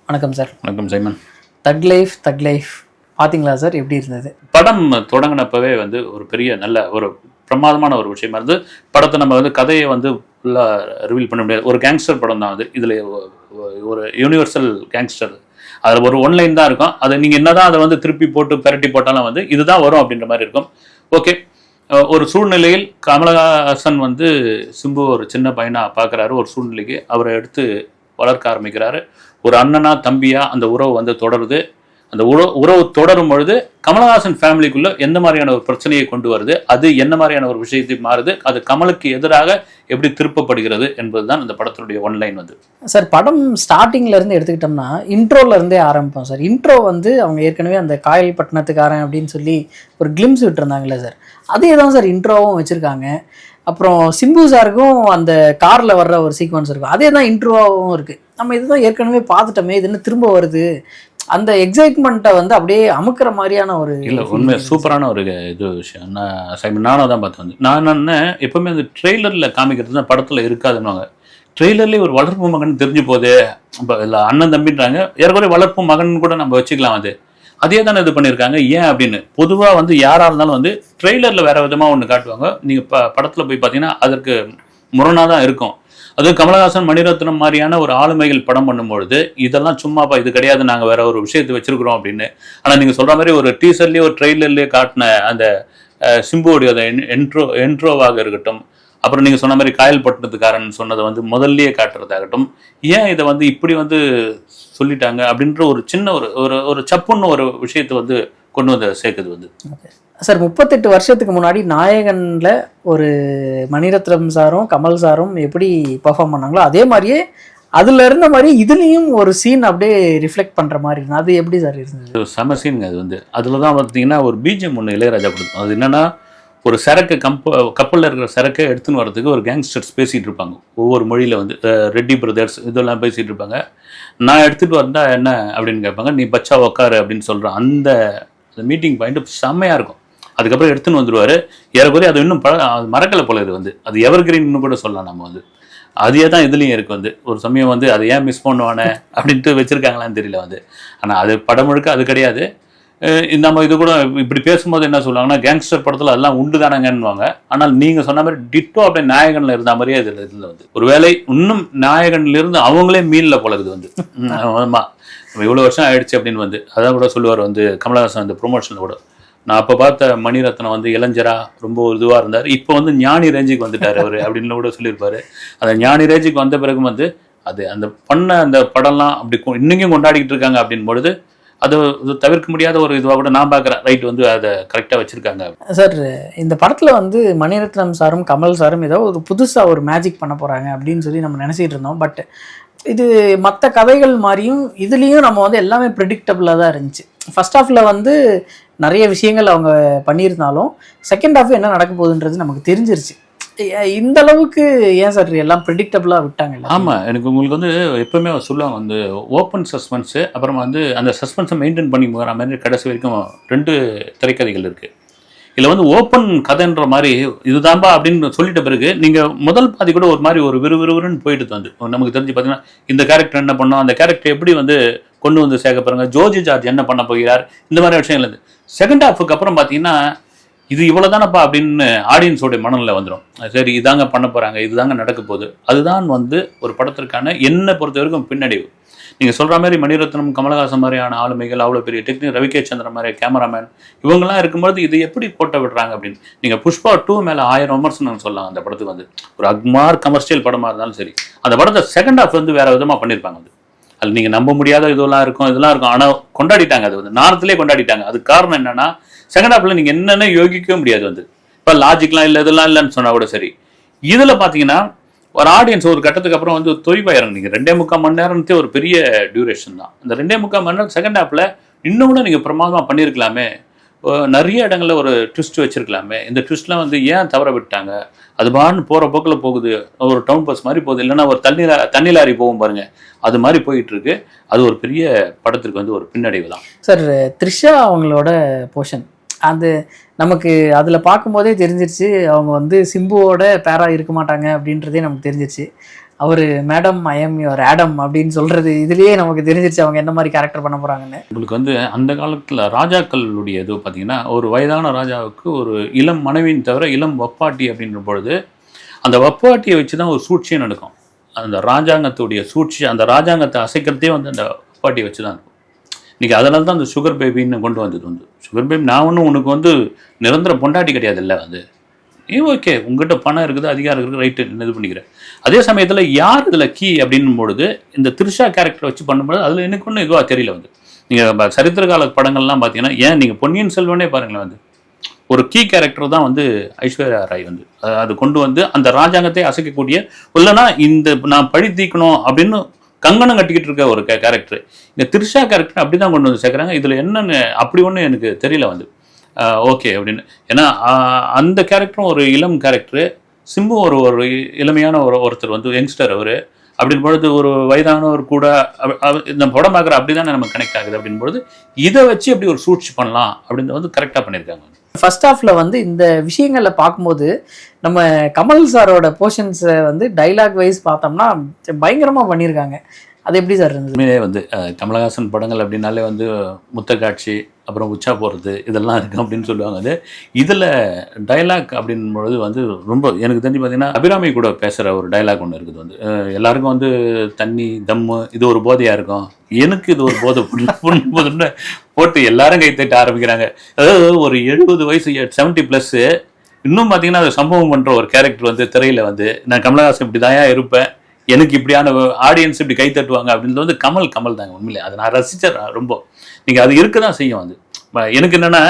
வணக்கம் சார். வணக்கம் சைமன். தக் லைஃப் பார்த்தீங்களா சார்? எப்படி இருந்தது படம்? தொடங்கினப்பவே ஒரு பெரிய நல்ல ஒரு பிரமாதமான ஒரு விஷயமா இருந்து படத்தை நம்ம கதையை ஃபுல்லாக ரிவீல் பண்ண முடியாது. ஒரு கேங்ஸ்டர் படம் தான் அது. இதில் ஒரு யூனிவர்சல் கேங்ஸ்டர், அதில் ஒரு ஒன்லைன் தான் இருக்கும். அதை நீங்கள் என்னதான் அதை திருப்பி போட்டு பெரட்டி போட்டாலும் இதுதான் வரும் அப்படின்ற மாதிரி இருக்கும். ஓகே, ஒரு சூழ்நிலையில் கமலஹாசன் சிம்பு ஒரு சின்ன பையனாக பார்க்குறாரு. ஒரு சூழ்நிலைக்கு அவரை எடுத்து வளர்க்க ஆரம்பிக்கிறாரு. ஒரு அண்ணனா தம்பியா அந்த உறவு தொடருது. அந்த உறவு தொடரும் பொழுது கமலஹாசன் ஃபேமிலிக்குள்ள எந்த மாதிரியான ஒரு பிரச்சனையை கொண்டு வருது, அது என்ன மாதிரியான ஒரு விஷயத்தை மாறுது, அது கமலுக்கு எதிராக எப்படி திருப்பப்படுகிறது என்பதுதான் இந்த படத்தினுடைய ஒன்லைன். சார், படம் ஸ்டார்டிங்ல இருந்து எடுத்துக்கிட்டோம்னா இன்ட்ரோல இருந்தே ஆரம்பிப்போம் சார். இன்ட்ரோ அவங்க ஏற்கனவே அந்த காயல் பட்டணத்துக்காரன் அப்படின்னு சொல்லி ஒரு கிளிம்ஸ் விட்டுருந்தாங்களே சார், அதே தான் சார் இன்ட்ரோவும் வச்சிருக்காங்க. அப்புறம் சிம்பு சாருக்கும் அந்த காரில் வர்ற ஒரு சீக்வன்ஸ் இருக்கும், அதே தான் இன்ட்ரோவாகவும் இருக்குது. நம்ம இதுதான் ஏற்கனவே பார்த்துட்டோமே, இது என்ன திரும்ப வருது, அந்த எக்ஸைட்மெண்ட்டை அப்படியே அமுக்கிற மாதிரியான ஒரு இல்லை, உண்மை சூப்பரான ஒரு விஷயம். நானும் தான் பார்த்தேன். நான் என்ன எப்பவுமே அந்த ட்ரெய்லரில் காமிக்கிறது தான் படத்தில் இருக்காதுன்னு. ட்ரெய்லர்லேயே ஒரு வளர்ப்பு மகன் தெரிஞ்சு போகுது. இப்போ இல்லை அண்ணன் தம்பின்றாங்க, ஏற்கனவே வளர்ப்பு மகன் கூட நம்ம வச்சுக்கலாம். அதே தானே இது பண்ணியிருக்காங்க. ஏன் அப்படின்னு பொதுவாக யாராக இருந்தாலும் ட்ரெய்லரில் வேறு விதமாக ஒன்று காட்டுவாங்க. நீங்கள் படத்தில் போய் பார்த்தீங்கன்னா அதற்கு முரணாக தான் இருக்கும். அதுவும் கமலஹாசன் மணிரத்னம் மாதிரியான ஒரு ஆளுமைகள் படம் பண்ணும்பொழுது இதெல்லாம் சும்மாப்பா, இது கிடையாது, நாங்கள் வேற ஒரு விஷயத்தை வச்சிருக்கிறோம் அப்படின்னு. ஆனால் நீங்கள் சொல்கிற மாதிரி ஒரு டீசர்லேயே ஒரு ட்ரெய்லர்லேயே காட்டின அந்த சிம்புவோடைய என்ட்ரோவாக இருக்கட்டும், அப்புறம் நீங்கள் சொன்ன மாதிரி காயல் பட்டணத்துக்காரன் சொன்னதை முதல்லையே காட்டுறதாகட்டும், ஏன் இதை இப்படி சொல்லிட்டாங்க அப்படின்ற ஒரு சின்ன ஒரு சப்புன்னு ஒரு விஷயத்தை கொண்டு சேர்க்குது. சார், 38 வருஷத்துக்கு முன்னாடி நாயகன்ல ஒரு மணிரத்னம் சாரும் கமல் சாரும் எப்படி பெர்ஃபார்ம் பண்ணாங்களோ அதே மாதிரியே அதுல இருந்த மாதிரி இதுலயும் ஒரு சீன் அப்படியே ரிஃப்ளெக்ட் பண்ற மாதிரி இருந்தது. அது எப்படி சார் இருந்தது? செம சீனுங்க அது. அதுல தான் பார்த்தீங்கன்னா ஒரு பிஜிஎம் ஒன்று இளையராஜா கொடுக்கும். அது என்னன்னா, ஒரு சரக்கு கப்பலில் இருக்கிற சரக்கை எடுத்துன்னு வரதுக்கு ஒரு கேங்ஸ்டர்ஸ் பேசிகிட்டு இருப்பாங்க. ஒவ்வொரு மொழியில் ரெட்டி பிரதர்ஸ் இதெல்லாம் பேசிகிட்டு இருப்பாங்க. நான் எடுத்துகிட்டு வந்தால் என்ன அப்படின்னு கேட்பாங்க. நீ பச்சா உக்காரு அப்படின்னு சொல்கிறேன். அந்த மீட்டிங் பாயிண்ட் செம்மையாக இருக்கும். அதுக்கப்புறம் எடுத்துன்னு வந்துடுவார். ஏறக்குறைய அது இன்னும் மறக்கலை போல. இது அது எவர்கிரீன்னு கூட சொல்லலாம். நம்ம அதே தான் இதுலேயும் இருக்குது. ஒரு சமயம் அதை ஏன் மிஸ் பண்ணுவானே அப்படின்ட்டு வச்சுருக்காங்களான்னு தெரியல. ஆனால் அது படம் முழுக்க அது கிடையாது. நம்ம இது கூட இப்படி பேசும்போது என்ன சொல்லுவாங்கன்னா, கேங்ஸ்டர் படத்தில் அதெல்லாம் உண்டு தானங்கன்னுவாங்க. ஆனால் நீங்கள் சொன்ன மாதிரி டிட்டோ அப்படியே நாயகனில் இருந்த மாதிரியே இதில் ஒருவேளை இன்னும் நாயகன்லேருந்து அவங்களே மீனில் போல இருக்குது. ஆமாம், இவ்வளோ வருஷம் ஆயிடுச்சு அப்படின்னு அதான் கூட சொல்லுவார் கமலஹாசன் ப்ரொமோஷனில் கூட. நான் அப்போ பார்த்த மணிரத்னம் இளைஞரா ரொம்ப இதுவாக இருந்தார். இப்போ ஞானி ரேஞ்சுக்கு வந்துட்டார் அவர் அப்படின்னு கூட சொல்லியிருப்பாரு. அந்த ஞானி ரேஞ்சுக்கு வந்த பிறகும் அது அந்த பண்ண அந்த படம்லாம் அப்படி இன்னைக்கும் கொண்டாடிக்கிட்டு இருக்காங்க அப்படின் பொழுது அது தவிர்க்க முடியாத ஒரு இதுவாக கூட நான் பார்க்குறேன். ரைட், அதை கரெக்டாக வச்சுருக்காங்க. சார், இந்த படத்தில் மணிரத்னம் சாரும் கமல் சாரும் ஏதோ ஒரு புதுசாக ஒரு மேஜிக் பண்ண போகிறாங்க அப்படின்னு சொல்லி நம்ம நினச்சிட்டு இருந்தோம். பட் இது மற்ற கதைகள் மாதிரியும் இதுலேயும் நம்ம எல்லாமே ப்ரெடிக்டபுளாக தான் இருந்துச்சு. ஃபர்ஸ்ட் ஹாஃபில் நிறைய விஷயங்கள் அவங்க பண்ணியிருந்தாலும் செகண்ட் ஹாஃப் என்ன நடக்க போகுதுன்றது நமக்கு தெரிஞ்சிருச்சு. இந்த அளவுக்கு ஏன் சார் எல்லாம் ப்ரெடிக்டபுளாக விட்டாங்க? ஆமாம், எனக்கு உங்களுக்கு எப்பவுமே சொல்லுவாங்க ஓப்பன் சஸ்பென்ஸு, அப்புறம் அந்த சஸ்பென்ஸை மெயின்டைன் பண்ணி போகிற மாதிரி கடைசி வரைக்கும் 2 திரைக்கதைகள் இருக்குது. இதில் ஓப்பன் கதைன்ற மாதிரி இதுதான்பா அப்படின்னு சொல்லிட்ட பிறகு நீங்கள் முதல் பாதி கூட ஒரு மாதிரி ஒரு விறுவிறுன்னு போயிட்டு நமக்கு தெரிஞ்சு பார்த்தீங்கன்னா இந்த கேரக்டர் என்ன பண்ணோம், அந்த கேரக்டர் எப்படி கொண்டு சேர்க்க போகிறாங்க, ஜோஜி ஜார்ஜ் என்ன பண்ண போகிறார், இந்த மாதிரி விஷயங்கள். செகண்ட் ஹாஃபுக்கு அப்புறம் பார்த்தீங்கன்னா இது இவ்வளோ தானப்பா அப்படின்னு ஆடியன்ஸோடைய மனநிலை வந்துடும். சரி, இதாங்க பண்ண போகிறாங்க, இதுதாங்க நடக்க போகுது. அதுதான் ஒரு படத்திற்கான என்னை பொறுத்த வரைக்கும் பின்னடைவு. நீங்கள் சொல்கிற மாதிரி மணிரத்னம் கமலஹாசன் மாதிரியான ஆளுமைகள், அவ்வளோ பெரிய டெக்னிக், ரவிகே சந்திரன் மாதிரி கேமராமேன், இவங்கெல்லாம் இருக்கும்போது இது எப்படி போட்ட விடுறாங்க அப்படின்னு. நீங்கள் புஷ்பா 2 மேலே 1000 விமர்சனம் சொல்லலாம். அந்த படத்துக்கு ஒரு அக்மார் கமர்ஷியல் படமாக இருந்தாலும் சரி, அந்த படத்தை செகண்ட் ஹாஃப் வேறு விதமாக பண்ணியிருப்பாங்க. அது நீங்கள் நம்ப முடியாத இதெல்லாம் இருக்கும். ஆனால் கொண்டாடிட்டாங்க. அது நாரத்திலே கொண்டாடிட்டாங்க. அது காரணம் என்னன்னா, செகண்ட் ஹாஃபில் நீங்கள் என்னென்ன யோகிக்கவே முடியாது. இப்போ லாஜிக்லாம் இல்லை, இதெல்லாம் இல்லைன்னு சொன்னால் கூட சரி. இதில் பார்த்தீங்கன்னா ஒரு ஆடியன்ஸ் ஒரு கட்டத்துக்கு அப்புறம் தொய்வாயிரம். நீங்கள் 2.25 மணி நேரத்தே ஒரு பெரிய டியூரேஷன் தான். அந்த 2.25 மணி நேரம் செகண்ட் ஹாஃபில் இன்னும் கூட நீங்கள் பிரமாதமாக பண்ணியிருக்கலாமே. நிறைய இடங்களில் ஒரு ட்விஸ்ட் வச்சுருக்கலாமே. இந்த ட்விஸ்ட்லாம் ஏன் தவற விட்டாங்க? அது பான்னு போகிற போக்கில் போகுது. ஒரு டவுன் பஸ் மாதிரி போகுது, இல்லைன்னா ஒரு தண்ணி லாரி போகும் பாருங்கள், அது மாதிரி போயிட்டுருக்கு. அது ஒரு பெரிய படத்திற்கு ஒரு பின்னடைவு தான் சார். த்ரிஷா அவங்களோட போர்ஷன் அது நமக்கு அதில் பார்க்கும்போதே தெரிஞ்சிருச்சு அவங்க சிம்புவோட பேரா இருக்க மாட்டாங்க அப்படின்றதே நமக்கு தெரிஞ்சிருச்சு. அவர் madam I am your Adam அப்படின்னு சொல்றது இதுலயே நமக்கு தெரிஞ்சிருச்சு அவங்க என்ன மாதிரி கேரக்டர் பண்ண போறாங்கன்னு. உங்களுக்கு வந்து அந்த காலத்தில் ராஜாக்களுடைய இது பார்த்தீங்கன்னா ஒரு வயதான ராஜாவுக்கு ஒரு இளம் மனைவியின் தவிர இளம் வப்பாட்டி அப்படின்ற பொழுது அந்த வப்பாட்டியை வச்சு தான் ஒரு சூழ்ச்சியே நடக்கும். அந்த ராஜாங்கத்துடைய சூழ்ச்சி, அந்த ராஜாங்கத்தை அசைக்கிறதே வந்து அந்த வப்பாட்டியை வச்சு தான் இருக்கும். இன்றைக்கி அதனால தான் அந்த சுகர் பேபின்னு கொண்டு வந்தது வந்து சுகர் பேபி. நான் ஒன்றும் உனக்கு வந்து நிரந்தர பொண்டாட்டி கிடையாது இல்லை வந்து ஓகே உங்கள்கிட்ட பணம் இருக்குது, அதிகாரம் இருக்குது, ரைட்டு இது பண்ணிக்கிறேன். அதே சமயத்தில் யார் இதில் கீ அப்படின்னும் பொழுது இந்த த்ரிஷா கேரக்டர் வச்சு பண்ணும்போது அதில் எனக்கு ஒன்றும் இதுவாக தெரியல வந்து. நீங்கள் சரித்திர கால படங்கள்லாம் பார்த்தீங்கன்னா ஏன் நீங்கள் பொன்னியின் செல்வனே பாருங்களேன் வந்து ஒரு கீ கேரக்டர் தான் வந்து ஐஸ்வர்யா ராய் வந்து அது கொண்டு வந்து அந்த ராஜாங்கத்தை அசைக்கக்கூடிய, இல்லைன்னா இந்த நான் பழி தீக்கணும் அப்படின்னு கங்கணம் கட்டிக்கிட்டு இருக்க ஒரு கேரக்டர். இந்த த்ரிஷா கேரக்டர் அப்படி தான் கொண்டு வந்து சேர்க்குறாங்க. இதில் என்னன்னு அப்படி ஒன்றும் எனக்கு தெரியல வந்து ஓகே அப்படின்னு. ஏன்னா அந்த கேரக்டரும் ஒரு இளம் கேரக்டரு, சிம்பு ஒரு இளமையான ஒருத்தர் வந்து யங்ஸ்டர் அவர். அப்படின் பொழுது ஒரு வயதானவர் கூட இந்த படம் பார்க்குற அப்படி தானே நமக்கு கனெக்ட் ஆகுது. அப்படின்பொழுது இதை வச்சு எப்படி ஒரு சூழ்ச்சி பண்ணலாம் அப்படின்னு வந்து கரெக்டாக பண்ணியிருக்காங்க. ஃபர்ஸ்ட் ஹாஃப்ல வந்து இந்த விஷயங்களை பார்க்கும்போது நம்ம கமல் சாரோட போர்ஷன்ஸை வந்து டைலாக் வைஸ் பார்த்தோம்னா பயங்கரமாக பண்ணியிருக்காங்க. அது எப்படி சார் இருந்தது? உண்மையிலே வந்து கமலஹாசன் படங்கள் அப்படின்னாலே வந்து முத்தக்காட்சி, அப்புறம் உச்சா போகிறது இதெல்லாம் இருக்குது அப்படின்னு சொல்லுவாங்க. அது இதில் டைலாக் அப்படின்பொழுது வந்து ரொம்ப எனக்கு தெரிஞ்சு பார்த்தீங்கன்னா அபிராமி கூட பேசுகிற ஒரு டைலாக் ஒன்று இருக்குது வந்து எல்லாருக்கும் வந்து தண்ணி தம்மு இது ஒரு போதையாக இருக்கும், எனக்கு இது ஒரு போதை போதுன்னு போட்டு எல்லாரும் கை தட்ட ஆரம்பிக்கிறாங்க. அதாவது ஒரு 70 வயசு 70+ இன்னும் பார்த்தீங்கன்னா அது சம்பவம் பண்ணுற ஒரு கேரக்டர் வந்து திரையில் வந்து நான் கமலஹாசன் இப்படி தான் இருப்பேன், எனக்கு இப்படியான ஆடியன்ஸ் இப்படி கை தட்டுவாங்க அப்படின்றது வந்து கமல் தாங்க உண்மையிலே. அதை நான் ரசித்தேன் ரொம்ப. நீங்கள் அது இருக்க தான் செய்யும் வந்து. எனக்கு என்னென்னா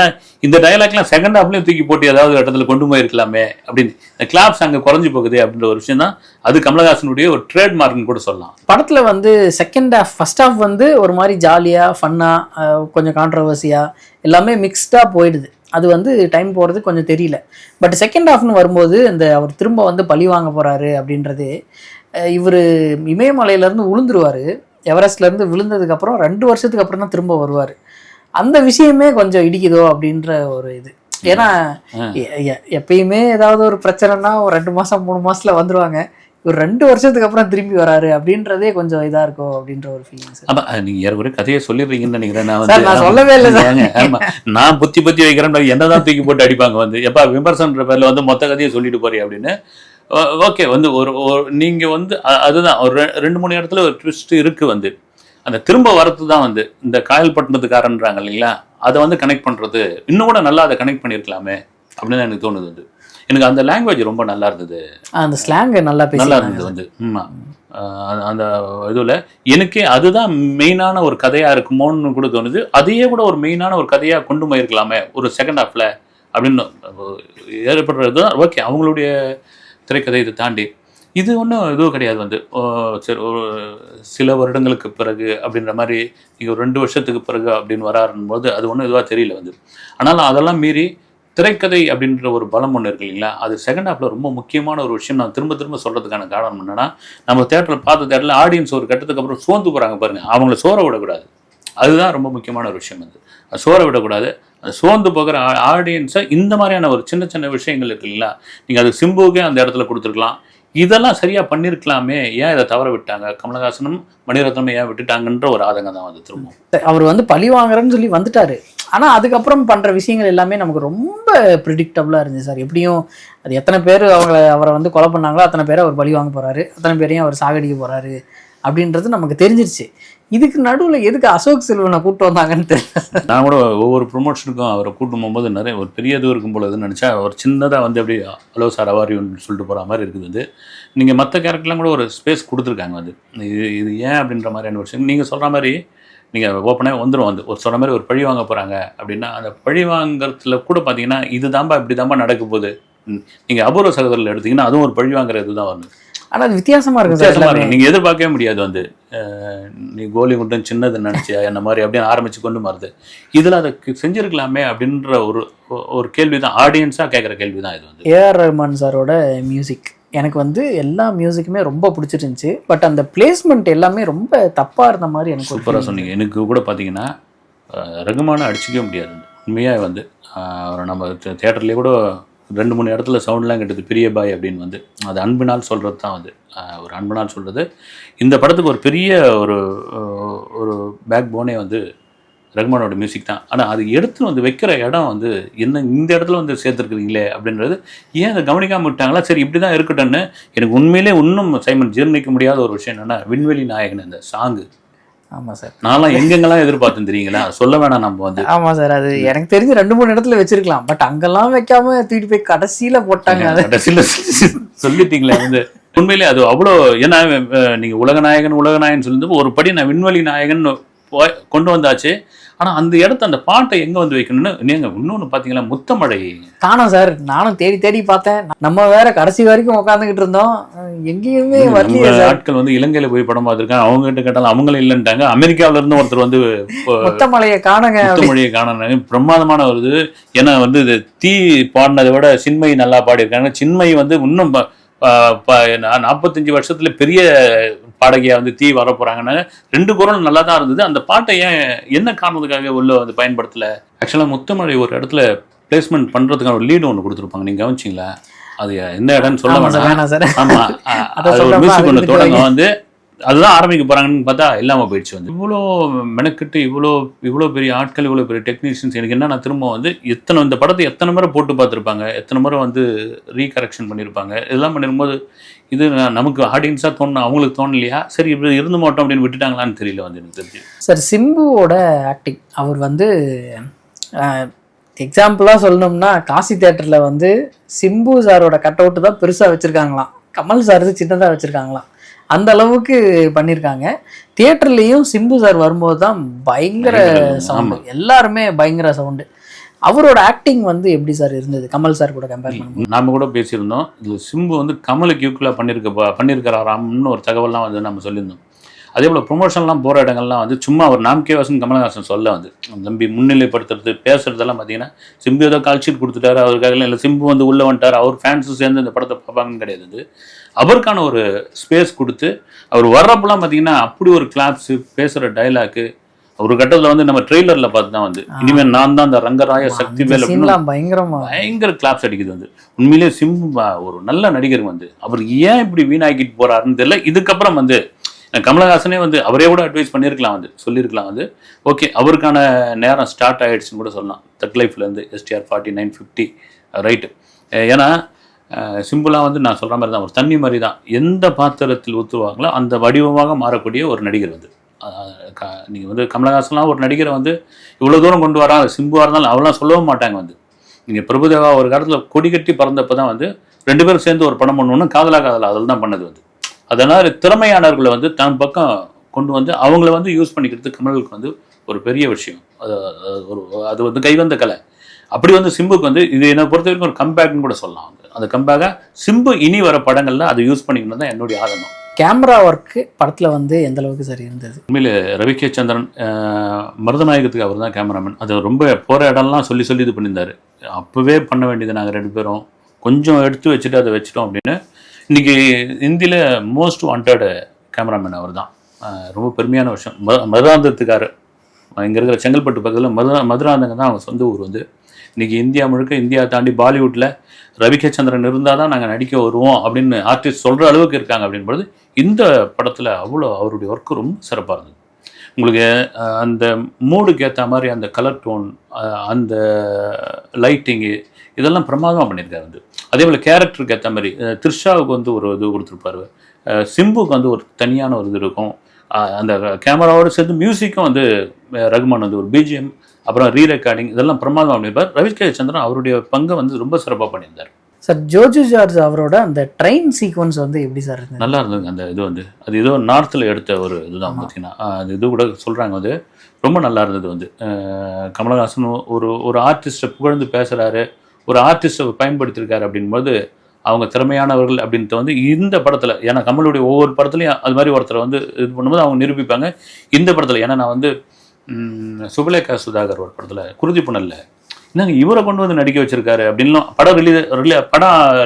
இந்த டைலாக்லாம் செகண்ட் ஹாஃப்லேயும் தூக்கி போட்டு ஏதாவது இடத்துல கொண்டு போயிருக்கலாமே அப்படின்னு இந்த கிளாப்ஸ் அங்கே குறைஞ்சி போகுது அப்படின்ற ஒரு விஷயம் தான். அது கமலஹாசனுடைய ஒரு ட்ரேட்மார்க்னு கூட சொல்லலாம். படத்தில் வந்து செகண்ட் ஹாஃப் ஃபர்ஸ்ட் ஹாஃப் வந்து ஒரு மாதிரி ஜாலியாக ஃபன்னாக கொஞ்சம் கான்ட்ரவர்சியாக எல்லாமே மிக்ஸ்டாக போயிடுது. அது வந்து டைம் போகிறது கொஞ்சம் தெரியல. பட் செகண்ட் ஹாஃப்னு வரும்போது இந்த அவர் திரும்ப வந்து பழி வாங்க போகிறாரு அப்படின்றது, இவர் இமயமலையிலேருந்து விழுந்துருவார், எவரெஸ்ட்லேருந்து விழுந்ததுக்கப்புறம் 2 வருஷத்துக்கு அப்புறம் தான் திரும்ப வருவார். அந்த விஷயமே கொஞ்சம் இடிக்குதோ அப்படின்ற ஒரு இது. ஏன்னா எப்பயுமே ஏதாவது ஒரு பிரச்சனைனா ஒரு 2 மாதம் 3 மாதத்தில் வந்துடுவாங்க, ஒரு 2 வருஷத்துக்கு அப்புறம் திரும்பி வராரு அப்படின்றதே கொஞ்சம் இதாக இருக்கும் அப்படின்ற ஒரு ஃபீலிங்ஸ். ஆமாம், நீங்கள் ஏற்கனவே கதையை சொல்லிடுறீங்கன்னு நினைக்கிறேன். நான் சொல்லவே இல்லை சார். ஆமாம், நான் புத்தி வைக்கிறேன், என்னதான் தூக்கி போட்டு அடிப்பாங்க வந்து எப்போ விமர்சனன்ற பேரில் வந்து மொத்த கதையை சொல்லிட்டு போறீ அப்படின்னு. ஓகே வந்து ஒரு நீங்கள் வந்து அதுதான் ஒரு 2-3 இடத்துல ஒரு ட்விஸ்ட் இருக்குது வந்து அந்த திரும்ப வரது தான் வந்து இந்த காயல்பட்டினத்துக்காரன்றாங்க இல்லைங்களா, அதை வந்து கனெக்ட் பண்ணுறது இன்னும் கூட நல்லா அதை கனெக்ட் பண்ணியிருக்கலாமே அப்படின்னு தான் எனக்கு தோணுது வந்து. எனக்கு அந்த லாங்குவேஜ் ரொம்ப நல்லா இருந்தது, அந்த ஸ்லாங் நல்லா இருந்தது வந்து. அந்த இதில் எனக்கே அதுதான் மெயினான ஒரு கதையாக இருக்குமோன்னு கூட தோணுது. அதையே கூட ஒரு மெயினான ஒரு கதையாக கொண்டு போயிருக்கலாமே ஒரு செகண்ட் ஹாஃபில் அப்படின்னு ஏற்படுறது தான். ஓகே, அவங்களுடைய திரைக்கதை இதை தாண்டி இது ஒன்றும் இதுவும் கிடையாது வந்து சரி ஒரு சில வருடங்களுக்கு பிறகு அப்படின்ற மாதிரி நீங்கள் ஒரு 2 வருஷத்துக்கு பிறகு அப்படின்னு வராருன்னு போது அது ஒன்றும் இதுவாக தெரியல வந்து. ஆனாலும் அதெல்லாம் மீறி திரைக்கதை அப்படின்ற ஒரு பலம் ஒன்று இருக்கு இல்லைங்களா, அது செகண்ட் ஹாஃபில் ரொம்ப முக்கியமான ஒரு விஷயம். நான் திரும்ப சொல்கிறதுக்கான காரணம் என்னென்னா, நம்ம தேட்டரில் பார்த்த தேட்டரில் ஆடியன்ஸ் ஒரு கட்டத்துக்கு அப்புறம் சோர்ந்து போகிறாங்க பாருங்கள், அவங்கள சோற விடக்கூடாது. அதுதான் ரொம்ப முக்கியமான ஒரு விஷயம் வந்து. சோற விடக்கூடாது. அது சோர்ந்து போகிற ஆடியன்ஸை இந்த மாதிரியான ஒரு சின்ன விஷயங்கள் இருக்கு இல்லைங்களா, நீங்கள் அது சிம்புவுக்கே அந்த இடத்துல கொடுத்துருக்கலாம். இதெல்லாம் சரியாக பண்ணியிருக்கலாமே, ஏன் இதை தவற விட்டாங்க, கமலஹாசனும் மணிரத்னமும் ஏன் விட்டுட்டாங்கன்ற ஒரு ஆதங்கம் தான் வந்து திரும்ப. அவர் வந்து பழி வாங்குறேன்னு சொல்லி வந்துட்டாரு, ஆனால் அதுக்கப்புறம் பண்ணுற விஷயங்கள் எல்லாமே நமக்கு ரொம்ப ப்ரிடிக்டபுளாக இருந்துச்சு சார். எப்படியும் அது எத்தனை பேர் அவரை வந்து கொலை பண்ணாங்களோ அத்தனை பேரை அவர் பழி வாங்க போகிறாரு, அத்தனை பேரையும் அவர் சாகடிக்க போகிறாரு அப்படின்றது நமக்கு தெரிஞ்சிருச்சு. இதுக்கு நடுவில் எதுக்கு அசோக் செல்வனை கூப்பிட்டு வந்தாங்கன்னு தெரியல. நான் கூட ஒவ்வொரு ப்ரொமோஷனுக்கும் அவரை கூட்டு போகும்போது நிறைய ஒரு பெரிய இது இருக்கும் போல இதுன்னு நினச்சா அவர் சின்னதாக வந்து அப்படி ஹலோ சார் அவாரியூன்னு சொல்லிட்டு போகிற மாதிரி இருக்குது வந்து. நீங்கள் மற்ற கேரக்டர்லாம் கூட ஒரு ஸ்பேஸ் கொடுத்துருக்காங்க வந்து. இது ஏன் அப்படின்ற மாதிரியான விஷயம் நீங்கள் சொல்கிற மாதிரி நீங்கள் ஓப்பனாக வந்துடும் வந்து ஒரு சொல்கிற மாதிரி ஒரு பழி வாங்க போகிறாங்க அப்படின்னா அந்த பழி வாங்குறதுல கூட பார்த்தீங்கன்னா இது தாம்பா இப்படி தாம்பா நடக்க போகுது. நீங்கள் அபூர்வ சகோதரில் எடுத்திங்கன்னா அதுவும் ஒரு பழி வாங்குற இது தான் வந்து. ஆனால் அது வித்தியாசமாக இருக்குது, நீங்கள் எதிர்பார்க்கவே முடியாது வந்து. நீ கோலி குண்டன் சின்னதுன்னு நினச்சியா என்ன மாதிரி அப்படின்னு ஆரம்பித்து கொண்டு மாறுது. இதில் அதை செஞ்சுருக்கலாமே அப்படின்ற ஒரு கேள்வி தான், ஆடியன்ஸாக கேட்குற கேள்வி தான் இது வந்து. ஏஆர் ரஹ்மான் சாரோட மியூசிக் எனக்கு வந்து எல்லா மியூசிக்குமே ரொம்ப பிடிச்சிருந்துச்சி. பட் அந்த பிளேஸ்மெண்ட் எல்லாமே ரொம்ப தப்பாக இருந்த மாதிரி எனக்கு சூப்பராக சொன்னீங்க. எனக்கு கூட பார்த்தீங்கன்னா ரகுமானை அடிச்சிக்கவே முடியாது உண்மையாக வந்து. அவரை நம்ம தேட்டர்லேயே கூட 2-3 இடத்துல சவுண்ட்லாம் கேட்டது பெரிய பாய் அப்படின்னு வந்து அது அன்பினால் சொல்கிறது தான் வந்து ஒரு அன்பினால் சொல்கிறது. இந்த படத்துக்கு ஒரு பெரிய ஒரு ஒரு பேக் போனே வந்து ரஹ்மானோட மியூசிக் தான். ஆனால் அது எடுத்து வந்து வைக்கிற இடம் வந்து என்ன இந்த இடத்துல வந்து சேர்த்துருக்குறீங்களே அப்படின்றது ஏன் அதை கவனிக்காமல் விட்டாங்களா? சரி இப்படி தான் இருக்கட்டும்னு எனக்கு உண்மையிலே இன்னும் சைமன் ஜீர்ணிக்க முடியாத ஒரு விஷயம் என்னென்னா விண்வெளி நாயகன் அந்த சாங்கு. ஆமாம் சார், நான்லாம் எங்கெங்கெல்லாம் எதிர்பார்த்தேன் தெரியுங்களா? சொல்ல வேணாம் நம்ம வந்து. ஆமாம் சார், அது எனக்கு தெரிஞ்சு 2-3 இடத்துல வச்சிருக்கலாம், பட் அங்கெல்லாம் வைக்காம தூக்கிட்டு போய் கடைசியில போட்டாங்க. கடைசியில் சொல்லிட்டீங்களே வந்து உண்மையிலே அது அவ்வளோ. ஏன்னா நீங்கள் உலகநாயகன் சொல்லிட்டு ஒரு படி நான் விண்வெளி நாயகன் கொண்டு வந்தாச்சு. ஆனால் அந்த இடத்த அந்த பாட்டை எங்கே வந்து வைக்கணும்னு நீங்கள் இன்னொன்று பார்த்தீங்களா, முத்தமழை காணோம் சார். நானும் தேடி தேடி பார்த்தேன். நம்ம வேற கடைசி வரைக்கும் உட்காந்துக்கிட்டு இருந்தோம், எங்கேயுமே வரலையே. ஆட்கள் வந்து இலங்கையில் போய் படம் பார்த்துருக்காங்க, அவங்க கிட்ட கேட்டாலும் அவங்களும் இல்லைன்ட்டாங்க. அமெரிக்காவில இருந்து ஒருத்தர் வந்து முத்தமழையை காணுங்க, முத்தமழையை காணாங்க, பிரமாதமான ஒரு இது. ஏன்னா வந்து இது தீ பாடினதை விட சின்மயி நல்லா பாடியிருக்காங்க. சின்மயி வந்து இன்னும் 45 வருஷத்துல பெரிய பாடகியா வந்து தீ வர போறாங்கன்னா 2 குரல் நல்லா தான் இருந்தது. அந்த பாட்டை ஏன் என்ன காரணத்துக்காக உள்ள வந்து பயன்படுத்தல? ஆக்சுவலா முத்தமழை ஒரு இடத்துல பிளேஸ்மெண்ட் பண்றதுக்கான ஒரு லீடு ஒன்று கொடுத்துருப்பாங்க, நீங்க கவனிச்சிங்களா? அது என்ன இடம்னு சொல்ல வேணாம். ஆமா, ஒரு மியூசிக் ஒன்று தொடங்க வந்து அதுதான் ஆரம்பிக்க போறாங்கன்னு பார்த்தா இல்லாம போயிடுச்சு. வந்து இவ்வளோ மெனக்கிட்டு இவ்வளோ பெரிய ஆட்கள், இவ்வளோ பெரிய டெக்னீஷியன்ஸ். எனக்கு என்ன, நான் திரும்ப வந்து இந்த படத்தை எத்தனை முறை போட்டு பார்த்துருப்பாங்க, எத்தனை முறை வந்து ரீகரெக்ஷன் பண்ணியிருப்பாங்க. இதெல்லாம் பண்ணிருக்கும்போது இது நமக்கு ஆடியன்ஸாக தோணும், அவங்களுக்கு தோணலையா? சரி இப்படி இருந்து மாட்டோம் அப்படின்னு விட்டுட்டாங்களான்னு தெரியல வந்து எனக்கு தெரிஞ்சு. சார், சிம்புவோட ஆக்டிங், அவர் வந்து எக்ஸாம்பிளாக சொல்லணும்னா காசி தேட்டரில் வந்து சிம்பு சாரோட கட் அவுட்டு தான் பெருசாக வச்சுருக்காங்களாம், கமல் சார் சின்னதாக வச்சுருக்காங்களாம். அந்த அளவுக்கு பண்ணியிருக்காங்க. தியேட்டர்லேயும் சிம்பு சார் வரும்போது தான் பயங்கர சவுண்டு, எல்லாருமே பயங்கர சவுண்டு. அவரோட ஆக்டிங் வந்து எப்படி சார் இருந்தது கமல் சார் கூட கம்பேர் பண்ணும்போது? நாம கூட பேசியிருந்தோம், இதில் சிம்பு வந்து கமலுக்கு ஈக்குவலாக பண்ணியிருக்கிறாராம்னு ஒரு தகவல்லாம் வந்து நம்ம சொல்லியிருந்தோம். அதே போல் ப்ரொமோஷன்லாம் போகிற இடங்கள்லாம் வந்து சும்மா ஒரு நாம்கே வாசன் கமலஹாசன் சொல்ல வந்து நம்பி முன்னிலைப்படுத்துறது பேசுறதெல்லாம் பார்த்தீங்கன்னா சிம்பு ஏதோ கால்ஷீட் கொடுத்துட்டாரு அவருக்காக, இல்லை சிம்பு வந்து உள்ளே வந்துட்டார் அவர் ஃபேன்ஸும் சேர்ந்து இந்த படத்தை பார்ப்பாங்கன்னு கிடையாது. அவருக்கான ஒரு ஸ்பேஸ் கொடுத்து அவர் வர்றப்பெல்லாம் பார்த்தீங்கன்னா அப்படி ஒரு கிளாப்ஸு, பேசுகிற டைலாக்கு. ஒரு கட்டத்தில் வந்து நம்ம ட்ரெய்லரில் பார்த்து தான் வந்து இனிமேல் நான் தான் அந்த ரங்கராய சக்தி மேல பயங்கர கிளாப்ஸ் அடிக்குது. வந்து உண்மையிலேயே சிம்பு ஒரு நல்ல நடிகர். வந்து அவர் ஏன் இப்படி வீணாக்கிட்டு போறாருன்னு தெரியல. இதுக்கப்புறம் வந்து கமலஹாசனே வந்து அவரே கூட அட்வைஸ் பண்ணியிருக்கலாம், வந்து சொல்லியிருக்கலாம் வந்து ஓகே அவருக்கான நேரம் ஸ்டார்ட் ஆகிடுச்சுன்னு கூட சொல்லலாம். தக் லைஃப்லேருந்து STR 4950 ரைட்டு. ஏன்னா சிம்பிளாக வந்து நான் சொல்கிற மாதிரி தான், ஒரு தண்ணி மாதிரி தான், எந்த பாத்திரத்தில் ஊற்றுவாங்களோ அந்த வடிவமாக மாறக்கூடிய ஒரு நடிகர். வந்து நீங்கள் வந்து கமலஹாசன்லாம் ஒரு நடிகரை வந்து இவ்வளோ தூரம் கொண்டு வரா, சிம்புவாக இருந்தாலும் அவெல்லாம் சொல்லவும் மாட்டாங்க. வந்து நீங்கள் பிரபுதேவா ஒரு காலத்தில் கொடி கட்டி பறந்தப்போ தான் வந்து 2 பேரும் சேர்ந்து ஒரு படம் பண்ணணும்னு காதலா அதில் தான் பண்ணது. வந்து அதனால் திறமையானவர்களை வந்து தன் பக்கம் கொண்டு வந்து அவங்கள வந்து யூஸ் பண்ணிக்கிறது கமலுக்கு வந்து ஒரு பெரிய விஷயம். அது வந்து கைவந்த கலை. அப்படி வந்து சிம்புக்கு வந்து இது என்னை பொறுத்த வரைக்கும் ஒரு கம்பேக்னு கூட சொல்லலாம். வந்து அந்த கம்பேக்காக சிம்பு இனி வர படங்கள்ல அதை யூஸ் பண்ணிக்கணும் தான் என்னுடைய ஆதங்கம். கேமரா ஒர்க்கு படத்தில் வந்து எந்த அளவுக்கு சரி இருந்தது? உண்மையில் ரவி கே சந்திரன் மருதநாயகத்துக்கு அவர் தான் கேமராமேன். அது ரொம்ப போகிற இடம்லாம் சொல்லி இது பண்ணியிருந்தார். அப்போவே பண்ண வேண்டியது நாங்கள் 2 பேரும் கொஞ்சம் எடுத்து வச்சுட்டு அதை வச்சிட்டோம் அப்படின்னு. இன்றைக்கி இந்தியில் மோஸ்ட் வாண்டட் கேமராமேன் அவர் தான். ரொம்ப பெருமையான விஷயம். மதுராந்தகத்துக்காரர் இங்கே இருக்கிற செங்கல்பட்டு பக்கத்தில் மதுராந்தகம் தான் அவங்க சொந்த ஊர். வந்து இன்றைக்கி இந்தியா முழுக்க, இந்தியா தாண்டி பாலிவுட்டில் ரவி கே சந்திரன் இருந்தால் தான் நாங்கள் நடிக்க வருவோம் அப்படின்னு ஆர்டிஸ்ட் சொல்கிற அளவுக்கு இருக்காங்க. அப்படின்போது இந்த படத்தில் அவ்வளோ அவருடைய ஒர்க்கு ரொம்ப சிறப்பாக இருந்தது. உங்களுக்கு அந்த மூடுக்கு ஏற்ற மாதிரி அந்த கலர் டோன், அந்த லைட்டிங்கு இதெல்லாம் பிரமாதமாக பண்ணியிருக்காரு. வந்து அதே போல் கேரக்டருக்கு ஏற்ற மாதிரி த்ரிஷாவுக்கு வந்து ஒரு இது கொடுத்துருப்பாரு, சிம்புக்கு வந்து ஒரு தனியான ஒரு இது இருக்கும். அந்த கேமராவோடு சேர்த்து மியூசிக்கும் வந்து ரகுமான் வந்து ஒரு BGM அப்புறம் ரீரெக்கார்டிங் இதெல்லாம் பிரமாதமாக பண்ணியிருப்பார். ரவி கே சந்திரன் அவருடைய பங்கை வந்து ரொம்ப சிறப்பாக பண்ணியிருந்தார். சார், ஜோஜு ஜார்ஜ் அவரோட அந்த ட்ரெயின் சீக்வன்ஸ் வந்து எப்படி சார் இருந்தது? நல்லா இருந்தது. அந்த இது வந்து அது ஏதோ நார்த்தில் எடுத்த ஒரு இதுதான் பார்த்தீங்கன்னா, அது இது கூட சொல்கிறாங்க வந்து ரொம்ப நல்லா இருந்தது. வந்து கமலஹாசன் ஒரு ஆர்டிஸ்ட்டை புகழ்ந்து பேசுகிறாரு, ஒரு ஆர்டிஸ்ட்டை பயன்படுத்தியிருக்காரு அப்படின்போது அவங்க திறமையானவர்கள் அப்படின்ட்டு வந்து இந்த படத்தில், ஏன்னா கமலுடைய ஒவ்வொரு படத்துலையும் அது மாதிரி ஒருத்தரை வந்து இது பண்ணும்போது அவங்க நிரூபிப்பாங்க. இந்த படத்தில் ஏன்னா நான் வந்து சுபலேகா சுதாகர் ஒரு படத்தில் குருதி புனல்ல என்னங்க இவரை கொண்டு வந்து நடிக்க வச்சிருக்காரு அப்படின்லாம் படம்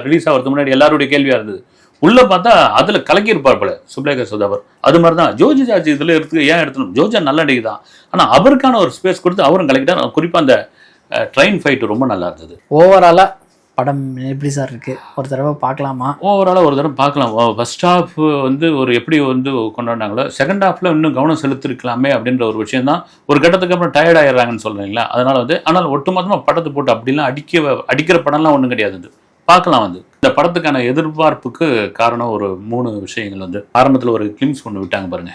ரிலீஸ் ஆகிறதுக்கு முன்னாடி எல்லாருடைய கேள்வியாக இருந்தது. உள்ளே பார்த்தா அதில் கலக்கியிருப்பார் போல சுபலேகா சுதாகர். அது மாதிரி தான் ஜோஜி ஜார்ஜ் இதில் ஏன் எடுத்துணும், ஜோஜா நல்ல நடிகை தான், ஆனால் அவருக்கான ஒரு ஸ்பேஸ் கொடுத்து அவரும் கலக்கிட்டார். குறிப்பாக அந்த ட்ரெயின் ஃபைட்டு ரொம்ப நல்லா இருந்தது. ஓவராலாக படம் எப்படி சார் இருக்கு, ஒரு தடவை பார்க்கலாமா? ஓவராலாக ஒரு தடவை பார்க்கலாம். ஃபர்ஸ்ட் ஹாஃப் வந்து ஒரு எப்படி வந்து கொண்டாடினாங்களோ செகண்ட் ஹாஃபில் இன்னும் கவனம் செலுத்திருக்கலாமே அப்படின்ற ஒரு விஷயம் தான். ஒரு கட்டத்துக்கு அப்புறம் டயர்ட் ஆயிடுறாங்கன்னு சொல்கிறீங்களா, அதனால் வந்து ஆனால் ஒட்டுமொத்தமாக படத்தை போட்டு அப்படிலாம் அடிக்கிற படம்லாம் ஒன்றும் கிடையாது. இது பார்க்கலாம். வந்து இந்த படத்துக்கான எதிர்பார்ப்புக்கு காரணம் ஒரு 3 விஷயங்கள். வந்து ஆரம்பத்தில் ஒரு கிளிம்ஸ் ஒன்று விட்டாங்க பாருங்க,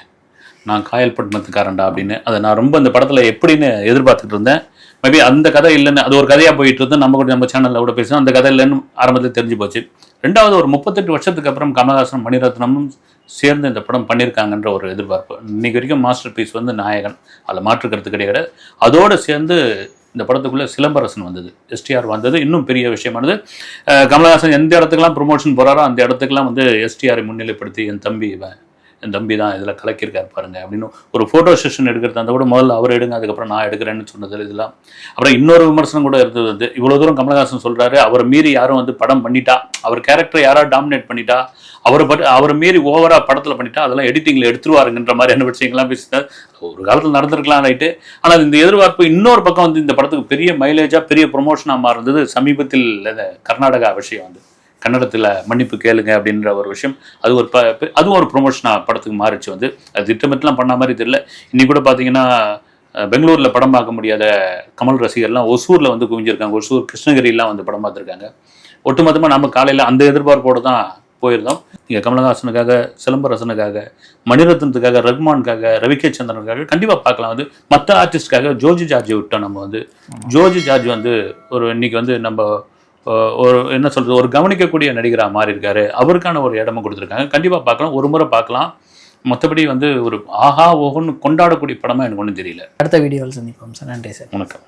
நான் காயல்பட்டினத்துக்காரன்டா அப்படின்னு. அதை நான் ரொம்ப இந்த படத்தில் எப்படின்னு எதிர்பார்த்துட்டு இருந்தேன். மேபி அந்த கதை இல்லைன்னு, அது ஒரு கதையாக போயிட்டு இருந்து நம்ம கூட நம்ம சேனலில் கூட பேசுவோம், அந்த கதை இல்லைன்னு ஆரம்பத்தில் தெரிஞ்சு போச்சு. ரெண்டாவது, ஒரு 38 வருஷத்துக்கு அப்புறம் கமலஹாசன் மணிரத்னமும் சேர்ந்து இந்த படம் பண்ணியிருக்காங்கன்ற ஒரு எதிர்பார்ப்பு. இன்னைக்கு வரைக்கும் மாஸ்டர் பீஸ் வந்து நாயகன், அதில் மாற்றுக்கிறது கிடையாது. அதோடு சேர்ந்து இந்த படத்துக்குள்ளே சிலம்பரசன் வந்தது, எஸ்டிஆர் வந்தது இன்னும் பெரிய விஷயமானது. கமலஹாசன் எந்த இடத்துக்குலாம் ப்ரொமோஷன் போகிறாரோ அந்த இடத்துக்குலாம் வந்து எஸ்டிஆரை முன்னிலைப்படுத்தி என் தம்பி தான் இதில் கலக்கியிருக்காரு பாருங்க அப்படின்னு ஒரு ஃபோட்டோ செஷன் எடுக்கிறது. அந்த கூட முதல்ல அவர் எடுங்க, அதுக்கப்புறம் நான் எடுக்கிறேன்னு சொன்னது இதெல்லாம். அப்புறம் இன்னொரு விமர்சனம் கூட இருந்தது. வந்து இவ்வளோ தூரம் கமலஹாசன் சொல்கிறாரு, அவர் மீறி யாரும் வந்து படம் பண்ணிட்டா, அவர் கேரக்டரை யாராவது டாமினேட் பண்ணிட்டா, அவர் மீறி ஓவராக படத்தில் பண்ணிட்டா, அதெல்லாம் எடிட்டிங்கில் எடுத்துருவாருங்கிற மாதிரியான விஷயங்கள்லாம் பேசிட்டார். ஒரு காலத்தில் நடந்திருக்கலாம் ரைட்டு. ஆனால் இந்த எதிர்பார்ப்பு இன்னொரு பக்கம் வந்து இந்த படத்துக்கு பெரிய மைலேஜாக பெரிய ப்ரொமோஷனாக மாறுந்தது சமீபத்தில் கர்நாடகா விஷயம். வந்து கன்னடத்தில் மன்னிப்பு கேளுங்க அப்படின்ற ஒரு விஷயம், அதுவும் ஒரு ப்ரொமோஷனாக படத்துக்கு மாறிச்சு. வந்து அது திட்டமிட்டுலாம் பண்ண மாதிரி தெரியல. இன்னைக்கு கூட பார்த்தீங்கன்னா பெங்களூரில் படம் பார்க்க முடியாத கமல் ரசிகர்லாம் ஒசூரில் வந்து குவிஞ்சிருக்காங்க. ஒசூர், கிருஷ்ணகிரிலாம் வந்து படம் பார்த்துருக்காங்க. ஒட்டுமொத்தமாக நம்ம காலையில் அந்த எதிர்பார்ப்போடு தான் போயிருந்தோம். இங்கே கமலஹாசனுக்காக, சிலம்பரசனுக்காக, மணிரத்னத்துக்காக, ரகுமானுக்காக, ரவிகே சந்திரனுக்காக கண்டிப்பாக பார்க்கலாம். வந்து மற்ற ஆர்டிஸ்டுக்காக ஜோஜி ஜார்ஜ் விட்டோம். நம்ம வந்து ஜோஜி ஜார்ஜ் வந்து ஒரு இன்னைக்கு வந்து நம்ம ஒரு என்ன சொல்கிறது, ஒரு கவனிக்கக்கூடிய நடிகராக மாறி இருக்காரு. அவருக்கான ஒரு இடமும் கொடுத்துருக்காங்க. கண்டிப்பாக பார்க்கலாம், ஒரு முறை பார்க்கலாம். மற்றபடி வந்து ஒரு ஆஹா ஓஹோன்னு கொண்டாடக்கூடிய படமாக எனக்கு ஒன்றும் தெரியல. அடுத்த வீடியோவில் சந்திப்போம் சார். நன்றி சார். வணக்கம்.